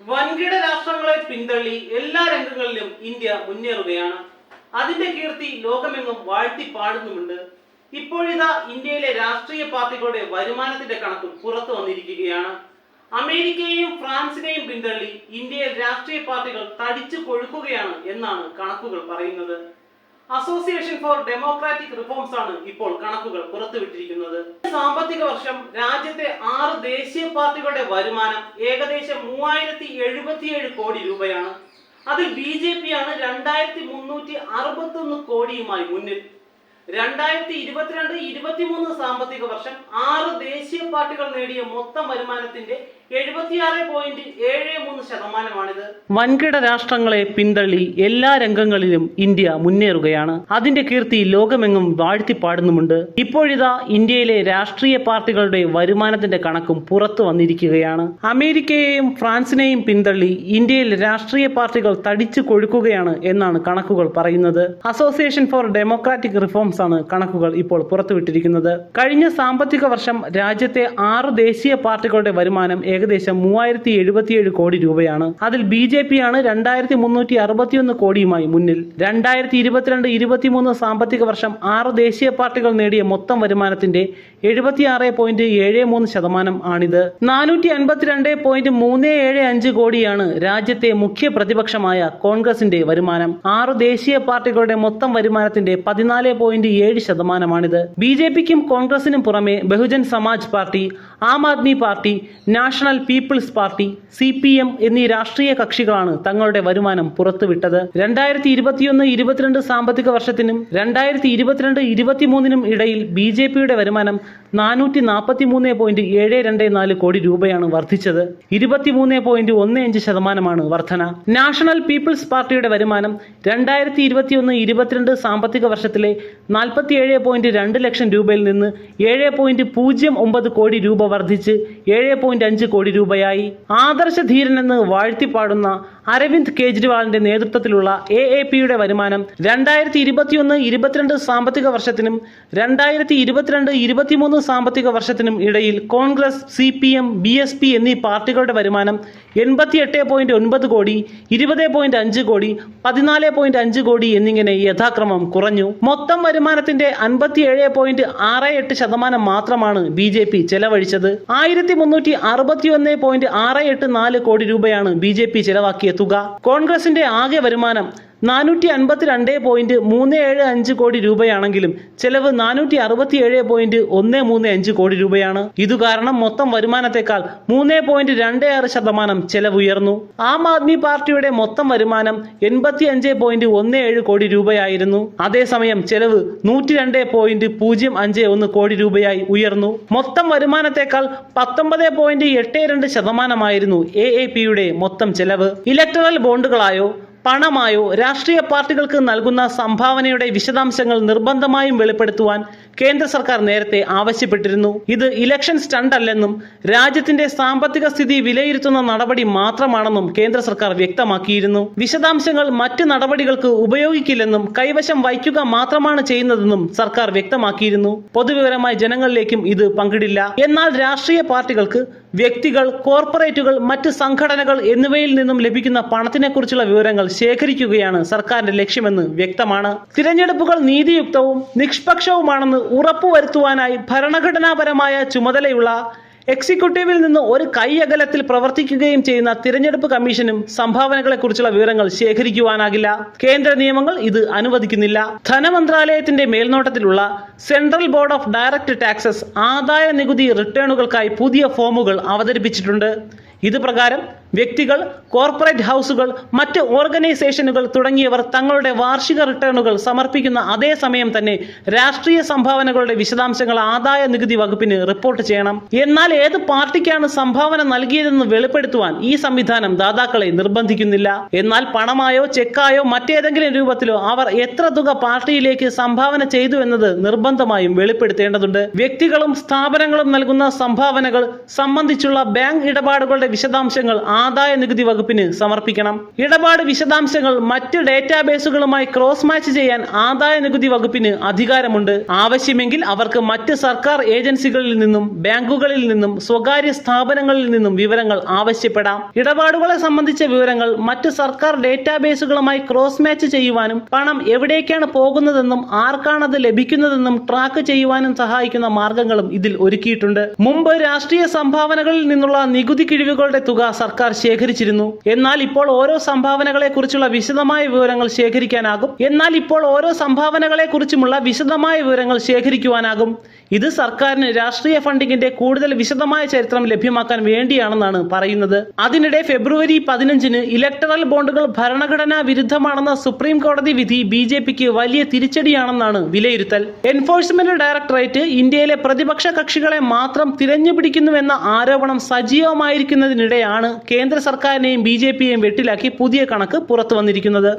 വൻകിട രാഷ്ട്രങ്ങളെ പിന്തള്ളി എല്ലാ രംഗങ്ങളിലും ഇന്ത്യ മുന്നേറുകയാണ്. അതിന്റെ കീർത്തി ലോകമെങ്ങും വാഴ്ത്തി പാടുന്നുമുണ്ട്. ഇപ്പോഴിതാ ഇന്ത്യയിലെ രാഷ്ട്രീയ പാർട്ടികളുടെ വരുമാനത്തിന്റെ കണക്ക് പുറത്തു വന്നിരിക്കുകയാണ്. അമേരിക്കയെയും ഫ്രാൻസിനെയും പിന്തള്ളി ഇന്ത്യയിൽ രാഷ്ട്രീയ പാർട്ടികൾ തടിച്ചു കൊഴുക്കുകയാണ് എന്നാണ് കണക്കുകൾ പറയുന്നത്. അസോസിയേഷൻ ഫോർ ഡെമോക്രാറ്റിക് റിഫോംസ് ആണ് ഇപ്പോൾ കണക്കുകൾ പുറത്തുവിട്ടിരിക്കുന്നത്. സാമ്പത്തിക വർഷം രാജ്യത്തെ 6 ദേശീയ പാർട്ടികളുടെ വരുമാനം ഏകദേശം 3077 കോടി രൂപയാണ്. അതിൽ BJP ആണ് 2361 കോടിയുമായി മുന്നിൽ. 2022-23 സാമ്പത്തിക വർഷം 6 ദേശീയ പാർട്ടികൾ നേടിയ മൊത്തം വരുമാനത്തിന്റെ 76.73%. വൻകിട രാഷ്ട്രങ്ങളെ പിന്തള്ളി എല്ലാ രംഗങ്ങളിലും ഇന്ത്യ മുന്നേറുകയാണ്. അതിന്റെ കീർത്തി ലോകമെങ്ങും വാഴ്ത്തിപ്പാടുന്നുമുണ്ട്. ഇപ്പോഴിതാ ഇന്ത്യയിലെ രാഷ്ട്രീയ പാർട്ടികളുടെ വരുമാനത്തിന്റെ കണക്കും പുറത്തു വന്നിരിക്കുകയാണ്. അമേരിക്കയെയും ഫ്രാൻസിനെയും പിന്തള്ളി ഇന്ത്യയിൽ രാഷ്ട്രീയ പാർട്ടികൾ തടിച്ചു കൊഴുക്കുകയാണ് എന്നാണ് കണക്കുകൾ പറയുന്നത്. അസോസിയേഷൻ ഫോർ ഡെമോക്രാറ്റിക് റിഫോംസ് ആണ് കണക്കുകൾ ഇപ്പോൾ പുറത്തുവിട്ടിരിക്കുന്നത്. കഴിഞ്ഞ സാമ്പത്തിക വർഷം രാജ്യത്തെ 6 ദേശീയ പാർട്ടികളുടെ വരുമാനം ഏകദേശം 3077 കോടി രൂപയാണ്. അതിൽ BJP ആണ് 2361 കോടിയുമായി മുന്നിൽ. 2022-23 സാമ്പത്തിക വർഷം 6 ദേശീയ പാർട്ടികൾ നേടിയ മൊത്തം വരുമാനത്തിന്റെ 76.73% ആണിത്. 452.375 കോടിയാണ് രാജ്യത്തെ മുഖ്യ പ്രതിപക്ഷമായ കോൺഗ്രസിന്റെ വരുമാനം. 6 ദേശീയ പാർട്ടികളുടെ മൊത്തം വരുമാനത്തിന്റെ 14.7%ആണിത്. BJPക്കും കോൺഗ്രസിനും പുറമെ Bahujan Samaj party, Aam Aadmi party, national people's party, CPM എന്നീ രാഷ്ട്രീയ കക്ഷികളാണ് തങ്ങളുടെ വരുമാനം പുറത്തുവിട്ടത്. 2021-22 സാമ്പത്തിക വർഷത്തിനും 2022-23 ഇടയിൽ BJPയുടെ വരുമാനം 443.724 കോടി രൂപയാണ് വർദ്ധിച്ചത്. 23.15% വർധന. നാഷണൽ പീപ്പിൾസ് പാർട്ടിയുടെ വരുമാനം 2021-22 സാമ്പത്തിക വർഷത്തിലെ 47.2 ലക്ഷം രൂപയിൽ നിന്ന് 7.09 കോടി രൂപ വർദ്ധിച്ച് 7.5 കോടി രൂപയായി. ആദർശ ധീരനെന്ന് വാഴ്ത്തിപ്പാടുന്ന അരവിന്ദ് കെജ്രിവാളിന്റെ നേതൃത്വത്തിലുള്ള AAPയുടെ വരുമാനം 2021-22 സാമ്പത്തിക വർഷത്തിനും 2022-23 സാമ്പത്തിക വർഷത്തിനും ഇടയിൽ കോൺഗ്രസ്, CPM, BSP എന്നീ പാർട്ടികളുടെ വരുമാനം 88.9 കോടി, 20.5 കോടി, 14.5 കോടി എന്നിങ്ങനെ യഥാക്രമം കുറഞ്ഞു. മൊത്തം വരുമാനത്തിന്റെ 57.68% മാത്രമാണ് BJP ചെലവഴിച്ചത്. 1361.684 കോടി രൂപയാണ് BJP ചെലവാക്കിയ തുക. കോൺഗ്രസിന്റെ ആകെ വരുമാനം 452.375 കോടി രൂപയാണെങ്കിലും ചെലവ് 467.135 കോടി രൂപയാണ്. ഇതുകാരണം മൊത്തം വരുമാനത്തെക്കാൾ 3.26% ചെലവ് ഉയർന്നു. ആം ആദ്മി പാർട്ടിയുടെ മൊത്തം വരുമാനം 85.17 കോടി രൂപയായിരുന്നു. അതേസമയം ചെലവ് 102.051 കോടി രൂപയായി ഉയർന്നു. മൊത്തം വരുമാനത്തെക്കാൾ 19.82% AAPയുടെ മൊത്തം ചെലവ്. ഇലക്ടറൽ ബോണ്ടുകളായോ പണമായോ രാഷ്ട്രീയ പാർട്ടികൾക്ക് നൽകുന്ന സംഭാവനയുടെ വിശദാംശങ്ങൾ നിർബന്ധമായും വെളിപ്പെടുത്തുവാൻ കേന്ദ്ര സർക്കാർ നേരത്തെ ആവശ്യപ്പെട്ടിരുന്നു. ഇത് ഇലക്ഷൻ സ്റ്റണ്ട് അല്ലെന്നും രാജ്യത്തിന്റെ സാമ്പത്തിക സ്ഥിതി വിലയിരുത്തുന്ന നടപടി മാത്രമാണെന്നും കേന്ദ്ര സർക്കാർ വ്യക്തമാക്കിയിരുന്നു. വിശദാംശങ്ങൾ മറ്റ് നടപടികൾക്ക് ഉപയോഗിക്കില്ലെന്നും കൈവശം വയ്ക്കുക മാത്രമാണ് ചെയ്യുന്നതെന്നും സർക്കാർ വ്യക്തമാക്കിയിരുന്നു. പൊതുവിവരമായി ജനങ്ങളിലേക്കും ഇത് പങ്കിടില്ല. എന്നാൽ രാഷ്ട്രീയ പാർട്ടികൾക്ക് വ്യക്തികൾ, കോർപ്പറേറ്റുകൾ, മറ്റ് സംഘടനകൾ എന്നിവയിൽ നിന്നും ലഭിക്കുന്ന പണത്തിനെ കുറിച്ചുള്ള വിവരങ്ങൾ ശേഖരിക്കുകയാണ് സർക്കാരിന്റെ ലക്ഷ്യമെന്ന് വ്യക്തമാണ്. തിരഞ്ഞെടുപ്പുകൾ നീതിയുക്തവും നിഷ്പക്ഷവുമാണെന്ന് ഉറപ്പുവരുത്തുവാനായി ഭരണഘടനാപരമായ ചുമതലയുള്ള എക്സിക്യൂട്ടീവിൽ നിന്ന് ഒരു കൈയകലത്തിൽ പ്രവർത്തിക്കുകയും ചെയ്യുന്ന തിരഞ്ഞെടുപ്പ് കമ്മീഷനും സംഭാവനകളെക്കുറിച്ചുള്ള വിവരങ്ങൾ ശേഖരിക്കുവാനാകില്ല. കേന്ദ്ര നിയമങ്ങൾ ഇത് അനുവദിക്കുന്നില്ല. ധനമന്ത്രാലയത്തിന്റെ മേൽനോട്ടത്തിലുള്ള central board of direct taxes ആദായ നികുതി റിട്ടേണുകൾക്കായി പുതിയ ഫോമുകൾ അവതരിപ്പിച്ചിട്ടുണ്ട്. ഇത് പ്രകാരം വ്യക്തികൾ, കോർപ്പറേറ്റ് ഹൗസുകൾ, മറ്റ് ഓർഗനൈസേഷനുകൾ തുടങ്ങിയവർ തങ്ങളുടെ വാർഷിക റിട്ടേണുകൾ സമർപ്പിക്കുന്ന അതേ സമയം തന്നെ രാഷ്ട്രീയ സംഭാവനകളുടെ വിശദാംശങ്ങൾ ആദായ നികുതി വകുപ്പിന് റിപ്പോർട്ട് ചെയ്യണം. എന്നാൽ ഏത് പാർട്ടിക്കാണ് സംഭാവന നൽകിയതെന്ന് വെളിപ്പെടുത്തുവാൻ ഈ സംവിധാനം ദാതാക്കളെ നിർബന്ധിക്കുന്നില്ല. എന്നാൽ പണമായോ ചെക്കായോ മറ്റേതെങ്കിലും രൂപത്തിലോ അവർ എത്ര തുക പാർട്ടിയിലേക്ക് സംഭാവന ചെയ്തു എന്നത് നിർബന്ധമായും വെളിപ്പെടുത്തേണ്ടതുണ്ട്. വ്യക്തികളും സ്ഥാപനങ്ങളും നൽകുന്ന സംഭാവനകൾ സംബന്ധിച്ചുള്ള ബാങ്ക് ഇടപാടുകളുടെ വിശദാംശങ്ങൾ ആദായ നികുതി വകുപ്പിന് സമർപ്പിക്കണം. ഇടപാട് വിശദാംശങ്ങൾ മറ്റ് ഡേറ്റാബേസുകളുമായി ക്രോസ് മാച്ച് ചെയ്യാൻ ആദായ നികുതി വകുപ്പിന് അധികാരമുണ്ട്. ആവശ്യമെങ്കിൽ അവർക്ക് മറ്റ് സർക്കാർ ഏജൻസികളിൽ നിന്നും ബാങ്കുകളിൽ നിന്നും സ്വകാര്യ സ്ഥാപനങ്ങളിൽ നിന്നും വിവരങ്ങൾ ആവശ്യപ്പെടാം. ഇടപാടുകളെ സംബന്ധിച്ച വിവരങ്ങൾ മറ്റ് സർക്കാർ ഡേറ്റാബേസുകളുമായി ക്രോസ് മാച്ച് ചെയ്യുവാനും പണം എവിടേക്കാണ് പോകുന്നതെന്നും ആർക്കാണത് ലഭിക്കുന്നതെന്നും ട്രാക്ക് ചെയ്യുവാനും സഹായിക്കുന്ന മാർഗങ്ങളും ഇതിൽ ഒരുക്കിയിട്ടുണ്ട്. മുമ്പ് രാഷ്ട്രീയ സംഭാവനകളിൽ നിന്നുള്ള നികുതി കിഴിവുകളുടെ തുക സർക്കാർ ശേഖരിച്ചിരുന്നു. എന്നാൽ ഇപ്പോൾ ഓരോ സംഭാവനകളെ കുറിച്ചുള്ള വിശദമായ വിവരങ്ങൾ ശേഖരിക്കുവാനാകും. ഇത് സർക്കാരിന് രാഷ്ട്രീയ ഫണ്ടിങ്ങിന്റെ കൂടുതൽ വിശദമായ ചരിത്രം ലഭ്യമാക്കാൻ വേണ്ടിയാണെന്നാണ് പറയുന്നത്. അതിനിടെ ഫെബ്രുവരി 15-ന് ഇലക്ടറൽ ബോണ്ടുകൾ ഭരണഘടനാ വിരുദ്ധമാണെന്ന സുപ്രീം കോടതി വിധി BJPക്ക് വലിയ തിരിച്ചടിയാണെന്നാണ് വിലയിരുത്തൽ. എൻഫോഴ്സ്മെന്റ് ഡയറക്ടറേറ്റ് ഇന്ത്യയിലെ പ്രതിപക്ഷ കക്ഷികളെ മാത്രം തിരഞ്ഞുപിടിക്കുന്നുവെന്ന ആരോപണം സജീവമായിരിക്കുന്നതിനിടെയാണ് കേന്ദ്ര സർക്കാരിനെയും BJPയെയും വെട്ടിലാക്കി പുതിയ കണക്ക് പുറത്തു വന്നിരിക്കുന്നത്.